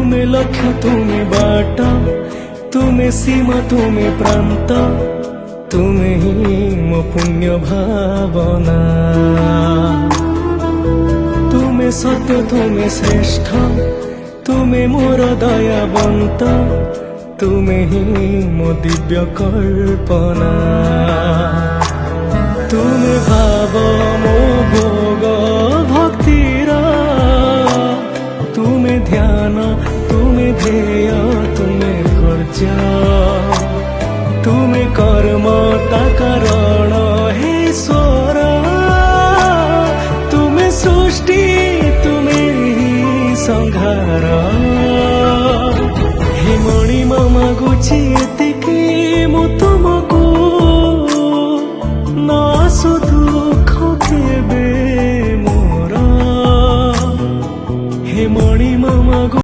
तुमे लक्ष्य तुमे बाट, तुमे सीमा तुमे प्रांत, तुमे ही मो पुण्य भावना। तुमे सत्य तुमे श्रेष्ठ, तुमे मोर दयावंत, तुमे ही मो दिव्य कल्पना। तुमे भाव मो भोग भक्तिर, तुमे ध्यान तुमे ध्येय तुमे कर्ज, तुमे कर्म ता कारण हे ईश्वर। तुमे सृष्टि तुमे ही संहार,